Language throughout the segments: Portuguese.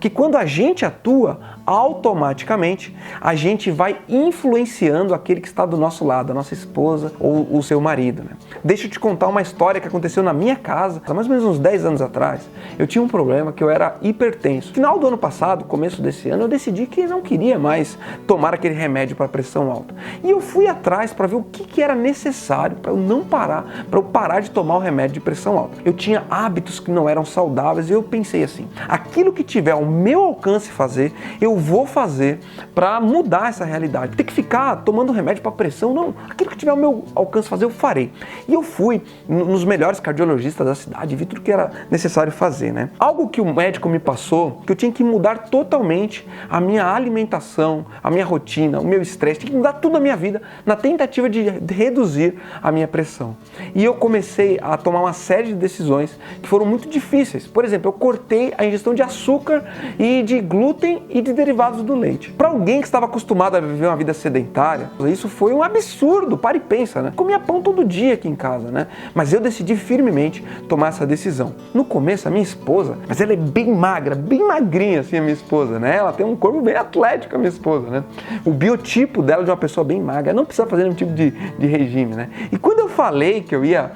que quando a gente atua, automaticamente a gente vai influenciando aquele que está do nosso lado, a nossa esposa ou o seu marido, né? Deixa eu te contar uma história que aconteceu na minha casa, há mais ou menos uns 10 anos atrás. Eu tinha um problema que eu era hipertenso. No final do ano passado, começo desse ano, eu decidi que não queria mais tomar aquele remédio para pressão alta. E eu fui atrás para ver o que era necessário para eu não parar, para eu parar de tomar o remédio de pressão alta. Eu tinha hábitos que não eram saudáveis e eu pensei assim, aquilo que tiver ao meu alcance fazer, eu vou fazer para mudar essa realidade. Ter que ficar tomando remédio para pressão, não. Aquilo que tiver ao meu alcance fazer, eu farei. E eu fui nos melhores cardiologistas da cidade, vi tudo que era necessário fazer, né? Algo que o médico me passou, que eu tinha que mudar totalmente a minha alimentação, a minha rotina, o meu estresse, tinha que mudar tudo na minha vida, na tentativa de reduzir a minha pressão. E eu comecei a tomar uma série de decisões que foram muito difíceis. Por exemplo, eu cortei a ingestão de açúcar e de glúten e de derivados do leite. Para alguém que estava acostumado a viver uma vida sedentária, isso foi um absurdo, para e pensa, né? Comia pão todo dia aqui em casa, né? Mas eu decidi firmemente tomar essa decisão. No começo, a minha esposa, mas ela é bem magra, bem magrinha assim, a minha esposa, né? Ela tem um corpo bem atlético, a minha esposa, né? O biotipo dela é de uma pessoa bem magra, não precisa fazer nenhum tipo de regime, né? E quando eu falei que eu ia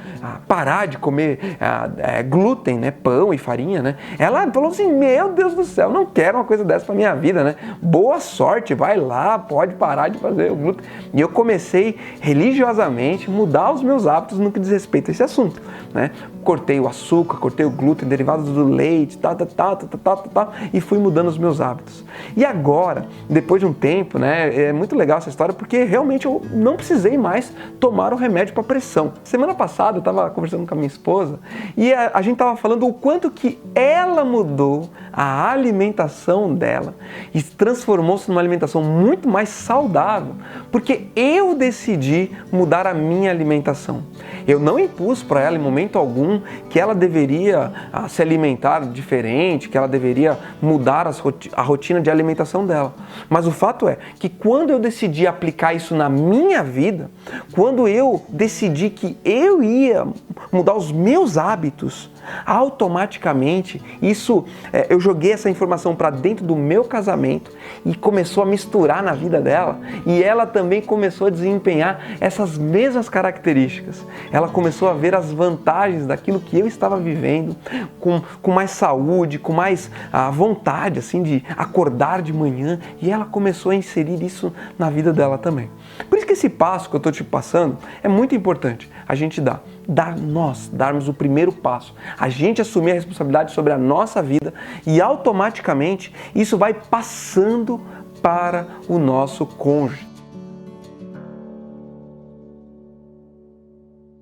parar de comer glúten, né? Pão e farinha, né? Ela falou assim, meu Deus do céu, não quero uma coisa dessa pra minha vida, né? Boa sorte, vai lá, pode parar de fazer o glúten. E eu comecei religiosamente mudar os meus hábitos no que diz respeito a esse assunto, né? Cortei o açúcar, cortei o glúten, derivados do leite, e fui mudando os meus hábitos. E agora, depois de um tempo, né, é muito legal essa história porque realmente eu não precisei mais tomar o remédio para pressão. Semana passada eu estava conversando com a minha esposa e a gente estava falando o quanto que ela mudou a alimentação dela e transformou-se numa alimentação muito mais saudável porque eu decidi mudar a minha alimentação. Eu não impus para ela em momento algum que ela deveria se alimentar diferente, que ela deveria mudar a rotina de alimentação dela. Mas o fato é que quando eu decidi aplicar isso na minha vida, quando eu decidi que eu ia mudar os meus hábitos, automaticamente eu joguei essa informação para dentro do meu casamento e começou a misturar na vida dela e ela também começou a desempenhar essas mesmas características. Ela começou a ver as vantagens daquilo que eu estava vivendo com mais saúde, com mais vontade assim, de acordar de manhã e ela começou a inserir isso na vida dela também. Por isso que esse passo que eu estou te passando é muito importante a gente darmos o primeiro passo, a gente assumir a responsabilidade sobre a nossa vida e automaticamente isso vai passando para o nosso cônjuge.